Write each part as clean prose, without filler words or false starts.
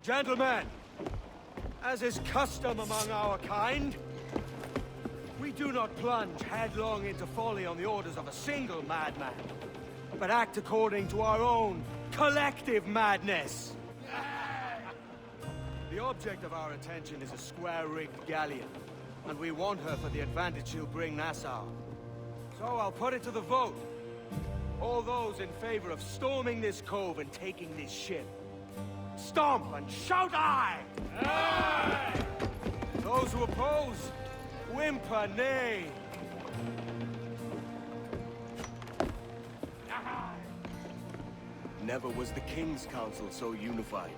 Gentlemen, as is custom among our kind, we do not plunge headlong into folly on the orders of a single madman, but act according to our own collective madness. The object of our attention is a square-rigged galleon, and we want her for the advantage she'll bring Nassau. So I'll put it to the vote. All those in favor of storming this cove and taking this ship, stomp and shout aye! Aye! Those who oppose, whimper nay. Never was the King's Council so unified.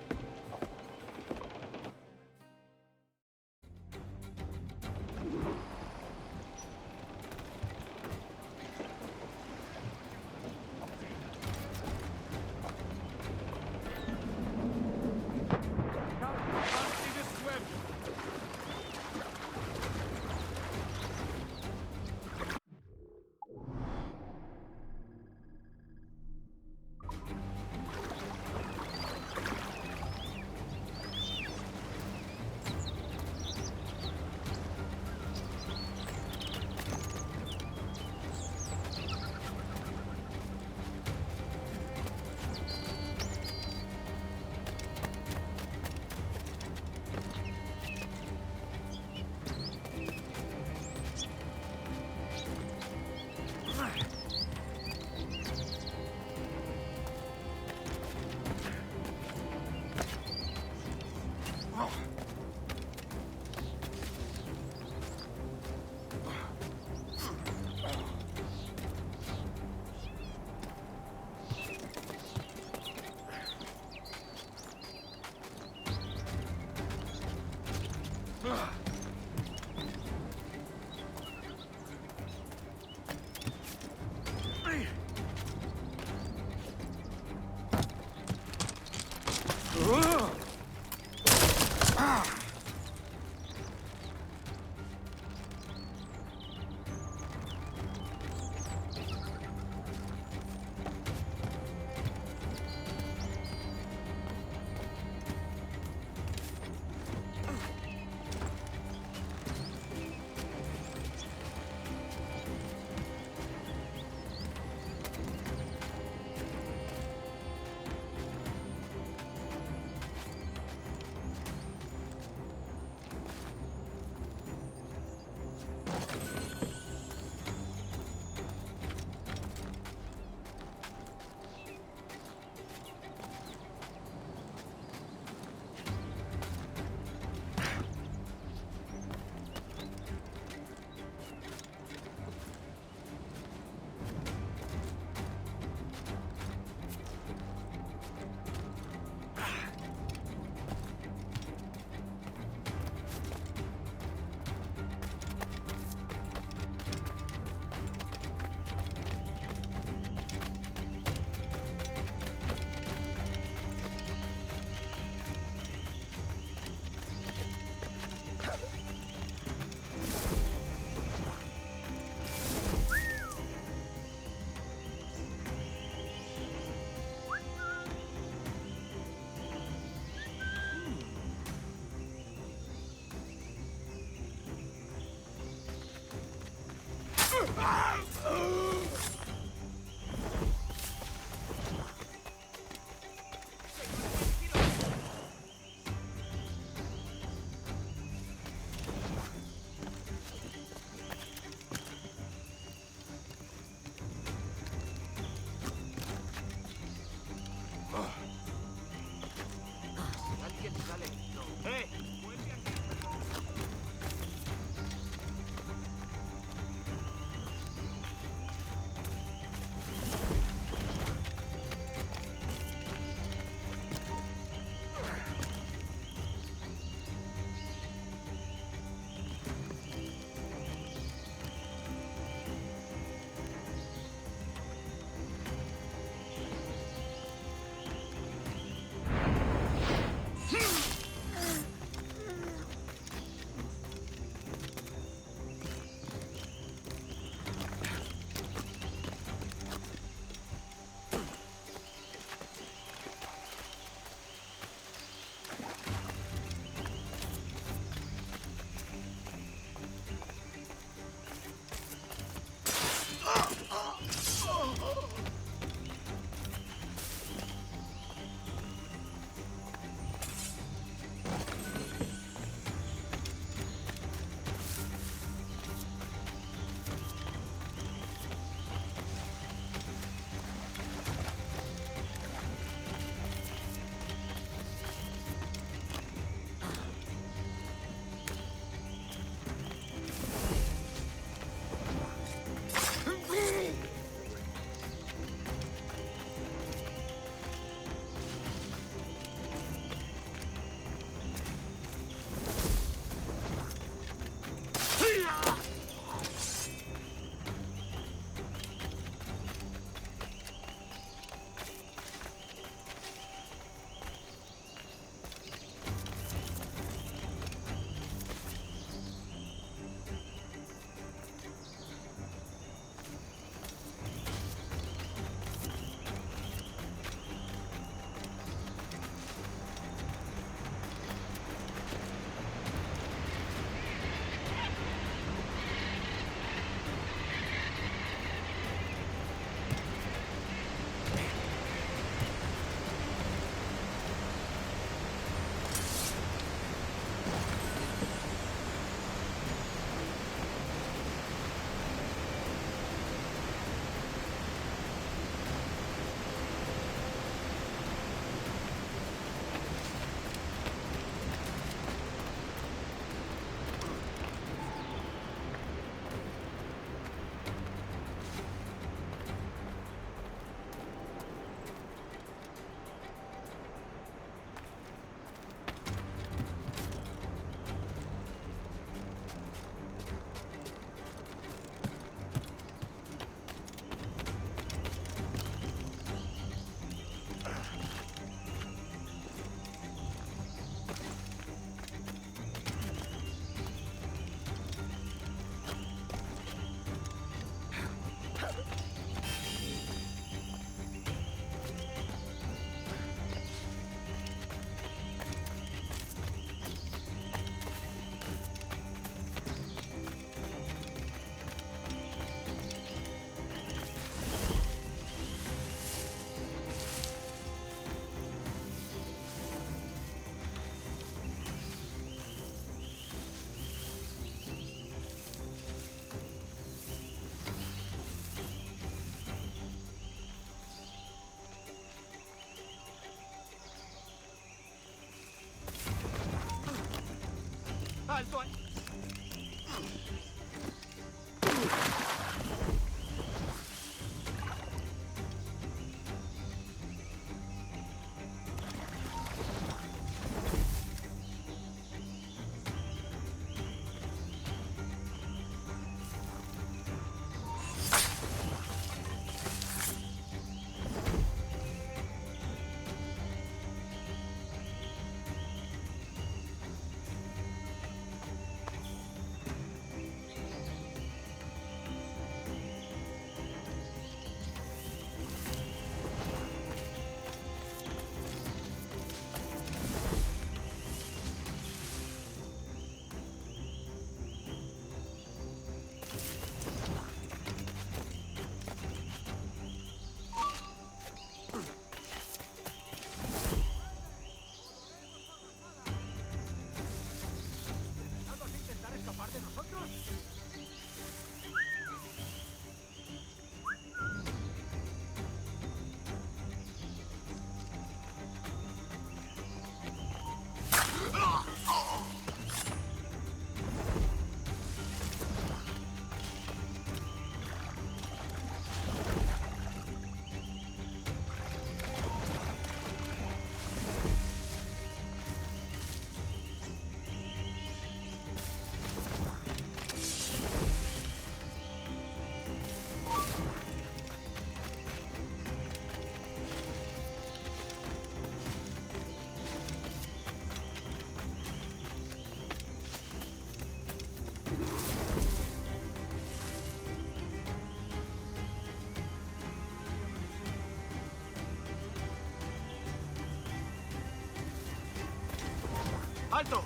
¡Alto!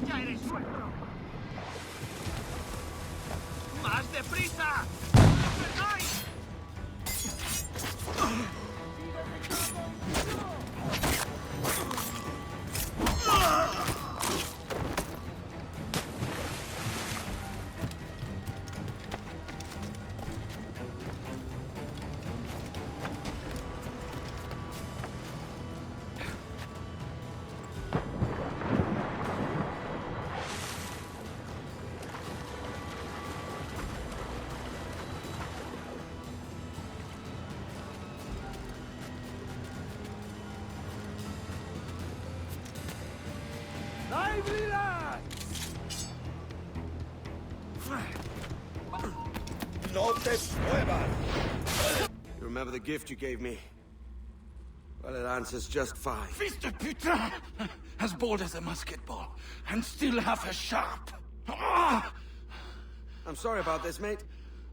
¡Ya eres nuestro! ¡Más deprisa! ¡No perdáis! No te muevas! You remember the gift you gave me? Well, it answers just fine. Fils de putain! As bold as a musket ball, and still half as sharp. Ah! I'm sorry about this, mate.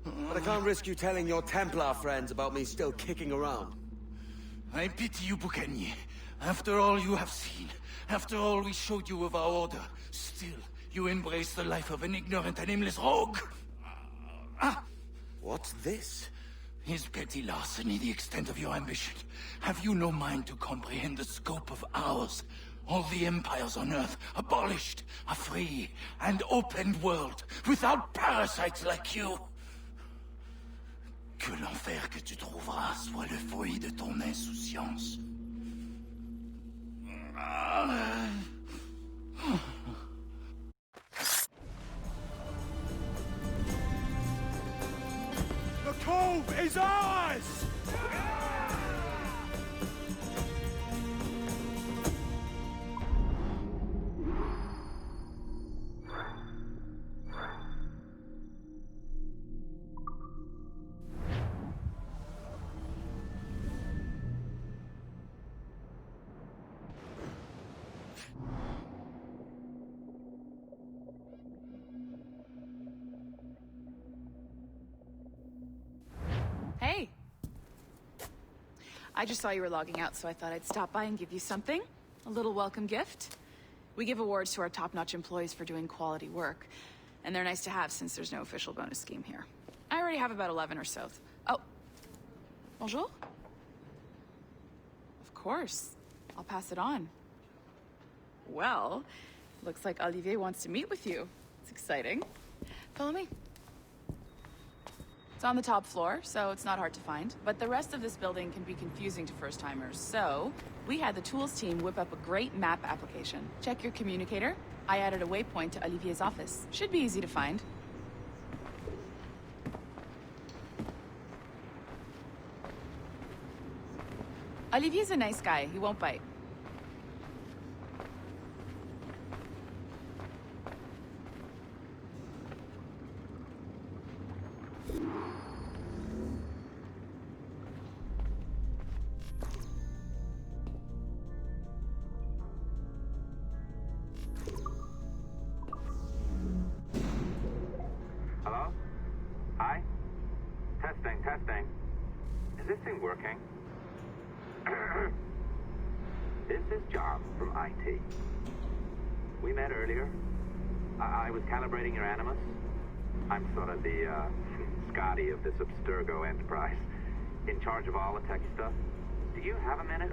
But I can't risk you telling your Templar friends about me still kicking around. I pity you, Bucanier. After all you have seen, after all we showed you of our order, still you embrace the life of an ignorant and aimless rogue. What's this? Is petty larceny the extent of your ambition? Have you no mind to comprehend the scope of ours? All the empires on Earth abolished, a free and open world, without parasites like you. Que l'enfer que tu trouveras soit le fruit de ton insouciance. The cove is ours! Hey. I just saw you were logging out, so I thought I'd stop by and give you something. A little welcome gift. We give awards to our top-notch employees for doing quality work, and they're nice to have since there's no official bonus scheme here. I already have about 11 or so. Oh. Bonjour? Of course. I'll pass it on. Well, looks like Olivier wants to meet with you. It's exciting. Follow me. It's on the top floor, so it's not hard to find. But the rest of this building can be confusing to first-timers, so we had the tools team whip up a great map application. Check your communicator. I added a waypoint to Olivier's office. Should be easy to find. Olivier's a nice guy. He won't bite. speaking. This is John from IT. We met earlier. I was calibrating your animus. I'm sort of the, Scotty of this Abstergo enterprise. In charge of all the techie stuff. Do you have a minute?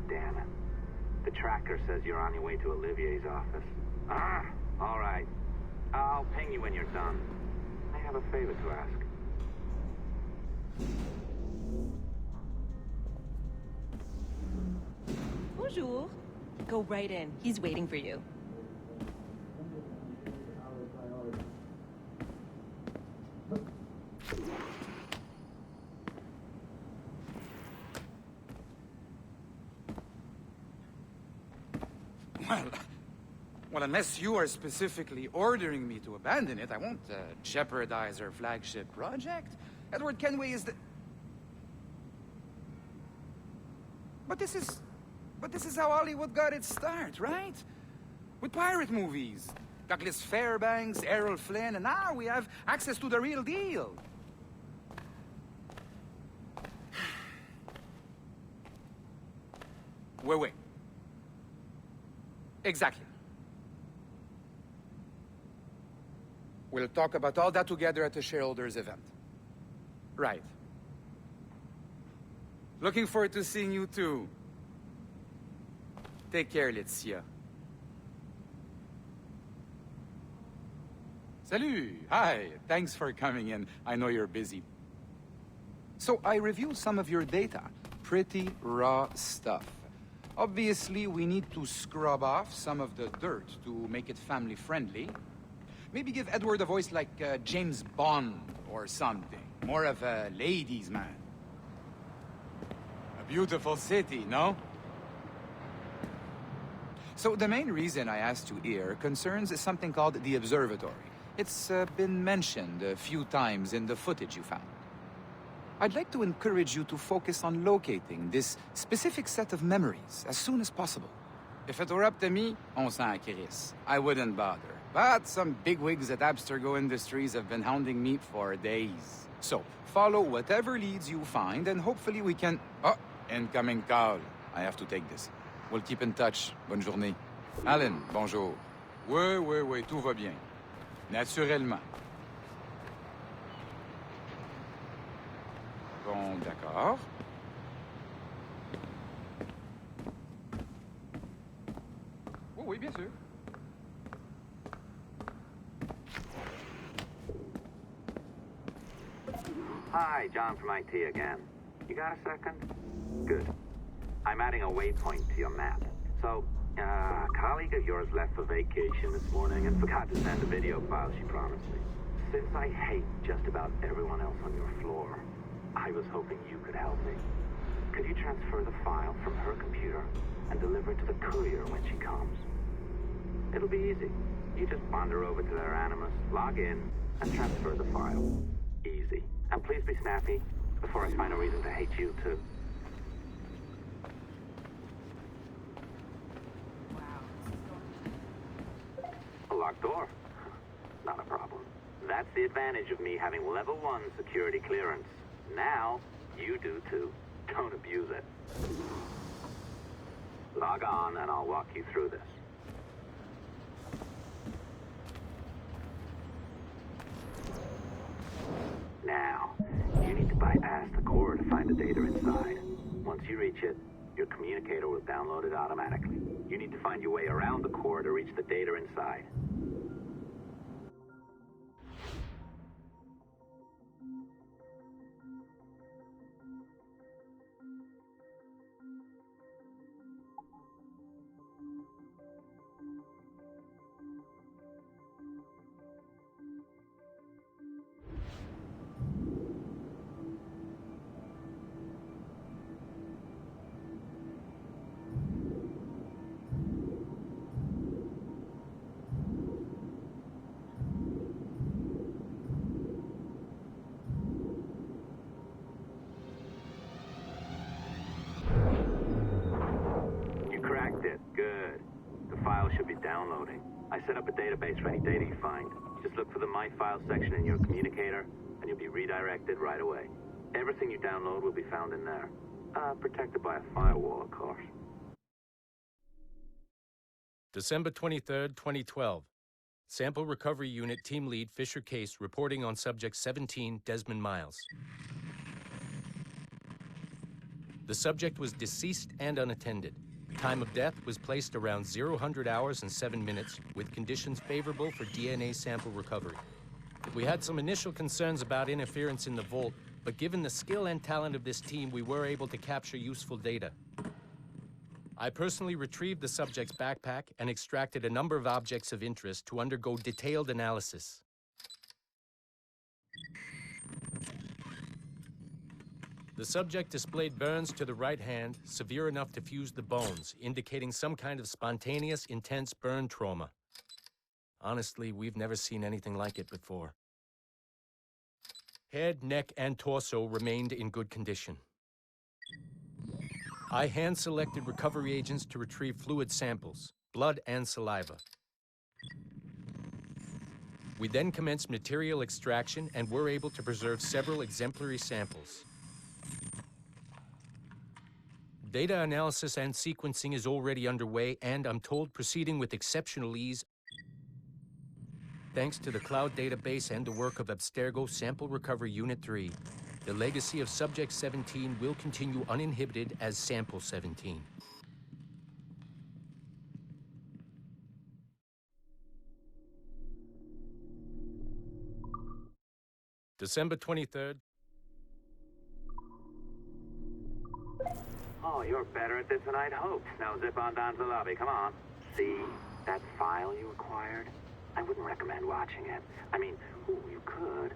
Damn it. The tracker says you're on your way to Olivier's office. All right. I'll ping you when you're done. I have a favor to ask. Bonjour. Go right in. He's waiting for you. Well, unless you are specifically ordering me to abandon it, I won't jeopardize our flagship project. Edward Kenway is the... But this is how Hollywood got its start, right? With pirate movies. Douglas Fairbanks, Errol Flynn, and now we have access to the real deal. Wait. Exactly. We'll talk about all that together at the shareholders event. Right. Looking forward to seeing you too. Take care, Laetitia. Salut! Hi! Thanks for coming in. I know you're busy. So I reviewed some of your data. Pretty raw stuff. Obviously, we need to scrub off some of the dirt to make it family-friendly. Maybe give Edward a voice like James Bond or something. More of a ladies' man. A beautiful city, no? So the main reason I asked you here concerns something called the Observatory. It's been mentioned a few times in the footage you found. I'd like to encourage you to focus on locating this specific set of memories as soon as possible. If it were up to me, on s'en crisse. I wouldn't bother. But some bigwigs at Abstergo Industries have been hounding me for days. So, follow whatever leads you find, and hopefully we can... Oh, incoming call. I have to take this. We'll keep in touch. Bonne journée. Alan, bonjour. Oui, tout va bien. Naturellement. Bon, d'accord. Oui, bien sûr. Hi, John from IT again. You got a second? Good. I'm adding a waypoint to your map. So, a colleague of yours left for vacation this morning and forgot to send a video file she promised me. Since I hate just about everyone else on your floor, I was hoping you could help me. Could you transfer the file from her computer and deliver it to the courier when she comes? It'll be easy. You just wander over to their Animus, log in, and transfer the file. Easy. And please be snappy before I find a reason to hate you too. A locked door? Not a problem. That's the advantage of me having level 1 security clearance. Now, you do too. Don't abuse it. Log on and I'll walk you through this. Now, you need to bypass the core to find the data inside. Once you reach it, your communicator will download it automatically. You need to find your way around the core to reach the data inside. Should be downloading. I set up a database for any data you find. Just look for the My Files section in your communicator, and you'll be redirected right away. Everything you download will be found in there. Protected by a firewall, of course. December 23rd, 2012. Sample Recovery Unit Team Lead Fisher Case reporting on Subject 17, Desmond Miles. The subject was deceased and unattended. Time of death was placed around 0000 hours and 7 minutes, with conditions favorable for DNA sample recovery. We had some initial concerns about interference in the vault, but given the skill and talent of this team, we were able to capture useful data. I personally retrieved the subject's backpack and extracted a number of objects of interest to undergo detailed analysis. The subject displayed burns to the right hand, severe enough to fuse the bones, indicating some kind of spontaneous, intense burn trauma. Honestly, we've never seen anything like it before. Head, neck, and torso remained in good condition. I hand-selected recovery agents to retrieve fluid samples, blood and saliva. We then commenced material extraction and were able to preserve several exemplary samples. Data analysis and sequencing is already underway, and I'm told proceeding with exceptional ease. Thanks to the cloud database and the work of Abstergo Sample Recovery Unit 3, the legacy of Subject 17 will continue uninhibited as Sample 17. December 23rd. Oh, you're better at this than I'd hoped. Now zip on down to the lobby, come on. See that file you acquired? I wouldn't recommend watching it. I mean, you could,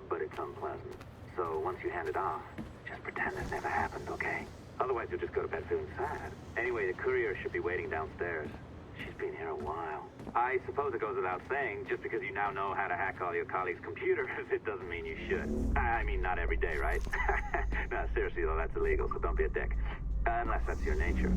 but it's unpleasant. So once you hand it off, just pretend this never happened, okay? Otherwise you'll just go to bed feeling sad. Anyway, the courier should be waiting downstairs. She's been here a while. I suppose it goes without saying, just because you now know how to hack all your colleagues' computers, it doesn't mean you should. I mean, not every day, right? No, seriously though, that's illegal, so don't be a dick. Unless that's your nature.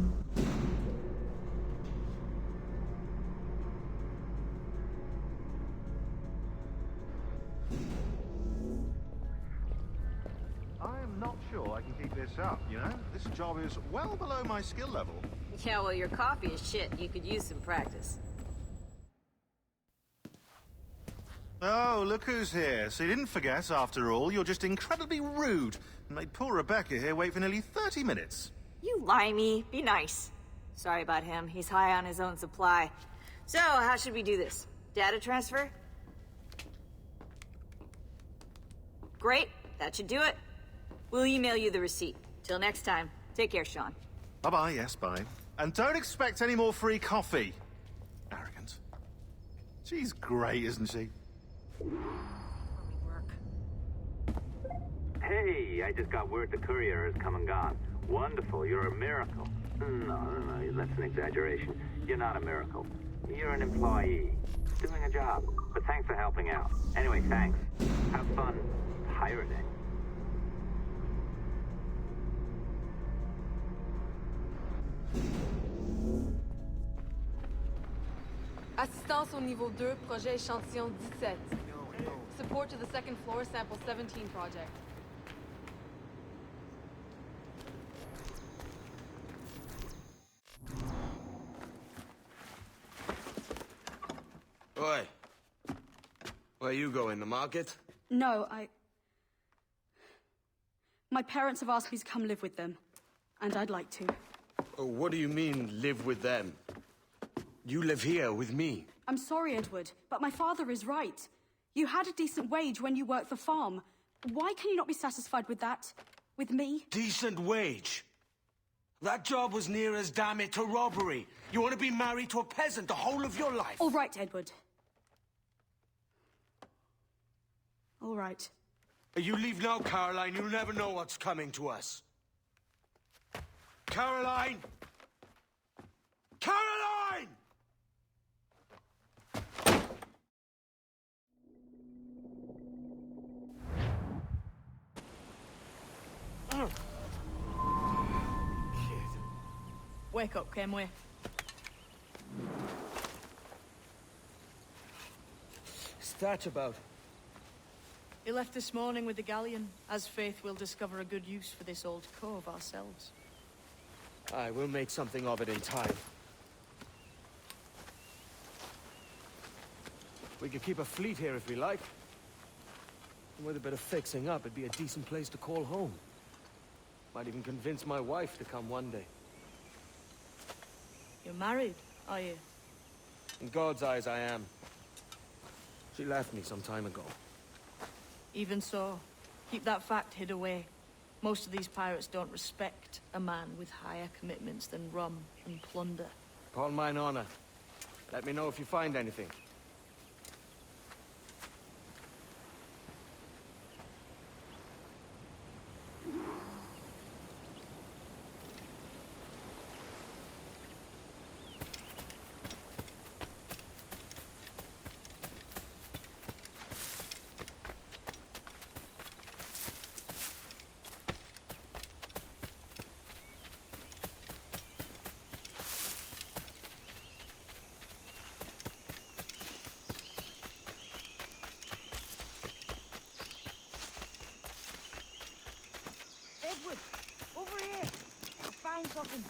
I'm not sure I can keep this up, you know? This job is well below my skill level. Yeah, well, your coffee is shit. You could use some practice. Oh, look who's here. So you didn't forget, after all, you're just incredibly rude. And made poor Rebecca here wait for nearly 30 minutes. You limey. Be nice. Sorry about him. He's high on his own supply. So, how should we do this? Data transfer? Great. That should do it. We'll email you the receipt. Till next time. Take care, Sean. Bye-bye, yes, bye. And don't expect any more free coffee. Arrogant. She's great, isn't she? Hey, I just got word the courier has come and gone. Wonderful, you're a miracle. No, that's an exaggeration. You're not a miracle. You're an employee, doing a job. But thanks for helping out. Anyway, thanks. Have fun pirating. Assistance au niveau 2, projet échantillon 17. Support to the second floor, sample 17 project. Oi. Where you going, the market? No, my parents have asked me to come live with them, and I'd like to. Oh, what do you mean, live with them? You live here with me. I'm sorry, Edward, but my father is right. You had a decent wage when you worked the farm. Why can you not be satisfied with that? With me? Decent wage? That job was near as damn it to robbery. You want to be married to a peasant the whole of your life? All right, Edward. All right. You leave now, Caroline. You'll never know what's coming to us. Caroline! Caroline! Wake up, Kenway. What's that about? He left this morning with the galleon. As faith, we'll discover a good use for this old cove ourselves. Aye, we'll make something of it in time. We could keep a fleet here if we like. And with a bit of fixing up, it'd be a decent place to call home. Might even convince my wife to come one day. You're married, are you? In God's eyes, I am. She left me some time ago. Even so, keep that fact hid away. Most of these pirates don't respect a man with higher commitments than rum and plunder. Upon mine honor. Let me know if you find anything. Edward, over here. I found something.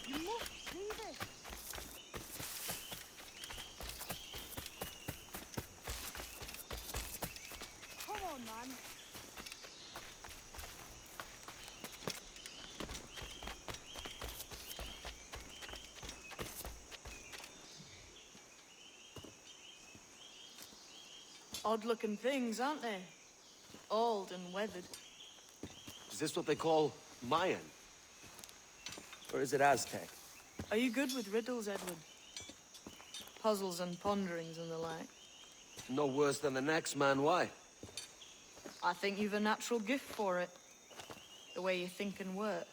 You must see this. Come on, man. Odd-looking things, aren't they? Old and weathered. Is this what they call Mayan? Or is it Aztec? Are you good with riddles, Edward? Puzzles and ponderings and the like? No worse than the next man, why? I think you've a natural gift for it. The way you think and work.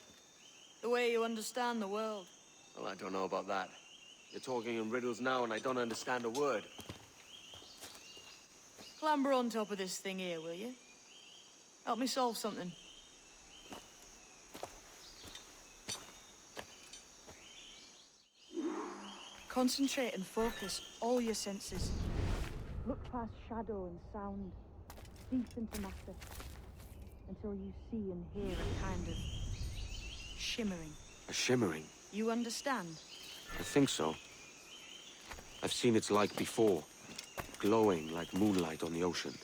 The way you understand the world. Well, I don't know about that. You're talking in riddles now and I don't understand a word. Clamber on top of this thing here, will you? Help me solve something. Concentrate and focus all your senses. Look past shadow and sound, deep into matter, until you see and hear a kind of shimmering. A shimmering? You understand? I think so. I've seen its like before, glowing like moonlight on the ocean.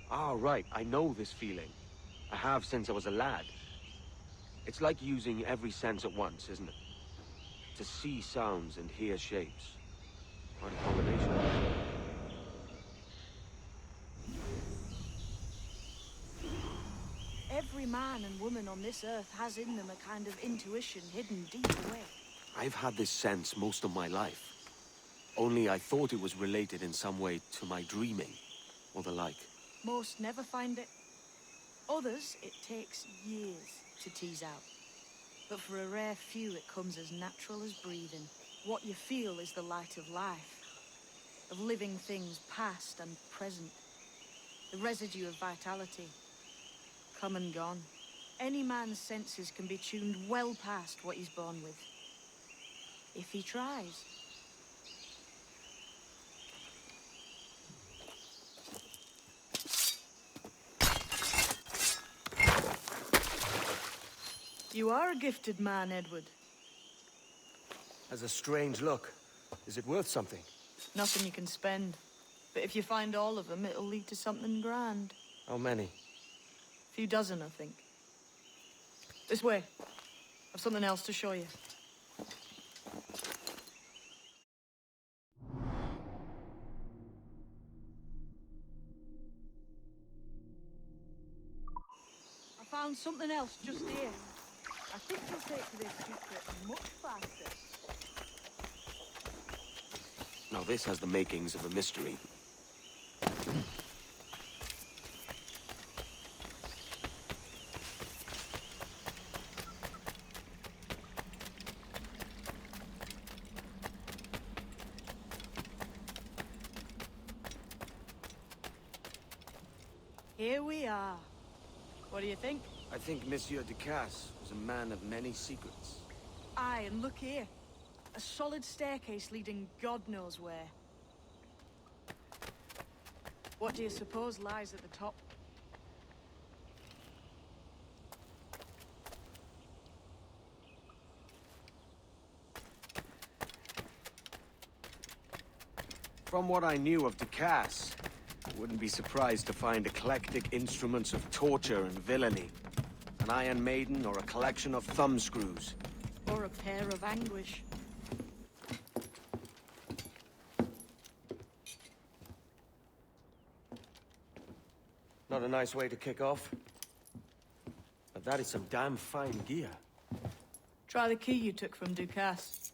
Ah, right, I know this feeling. I have since I was a lad. It's like using every sense at once, isn't it? To see sounds and hear shapes. Quite a combination. Every man and woman on this earth has in them a kind of intuition hidden deep away. I've had this sense most of my life. Only I thought it was related in some way to my dreaming, or the like. Most never find it. Others, it takes years to tease out. But for a rare few, it comes as natural as breathing. What you feel is the light of life, of living things past and present. The residue of vitality, come and gone. Any man's senses can be tuned well past what he's born with, if he tries. You are a gifted man, Edward. Has a strange look. Is it worth something? Nothing you can spend. But if you find all of them, it'll lead to something grand. How many? A few dozen, I think. This way. I've something else to show you. I found something else just here. I think you'll take to this secret much faster. Now this has the makings of a mystery. Here we are. What do you think? I think Monsieur Ducasse was a man of many secrets. Aye, and look here. A solid staircase leading God knows where. What do you suppose lies at the top? From what I knew of Ducasse, I wouldn't be surprised to find eclectic instruments of torture and villainy. An Iron Maiden or a collection of thumbscrews. Or a pair of anguish. Not a nice way to kick off. But that is some damn fine gear. Try the key you took from Ducasse.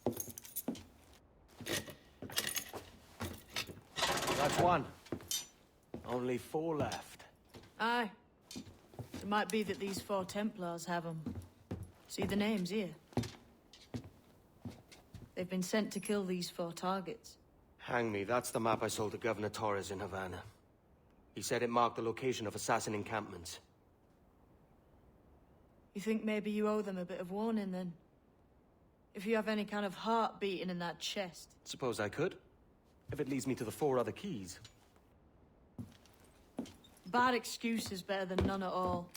That's one. Only 4 left. Aye. It might be that these 4 Templars have them. See the names here? They've been sent to kill these 4 targets. Hang me, that's the map I sold to Governor Torres in Havana. He said it marked the location of assassin encampments. You think maybe you owe them a bit of warning, then? If you have any kind of heart beating in that chest. Suppose I could. If it leads me to the 4 other keys. Bad excuse is better than none at all.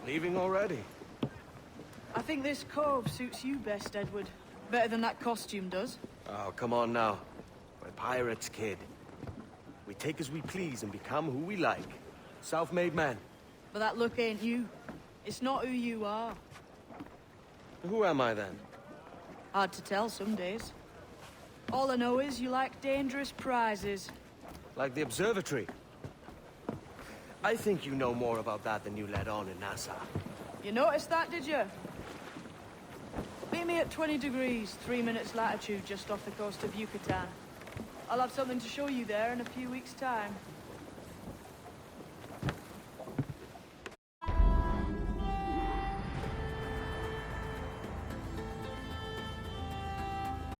Leaving already? I think this cove suits you best, Edward. Better than that costume does. Oh, come on now. We're pirates, kid. We take as we please and become who we like. Self-made men. But that look ain't you. It's not who you are. Who am I, then? Hard to tell some days. All I know is you like dangerous prizes. Like the observatory. I think you know more about that than you let on in Nassau. You noticed that, did you? Meet me at 20 degrees, 3 minutes latitude just off the coast of Yucatan. I'll have something to show you there in a few weeks' time.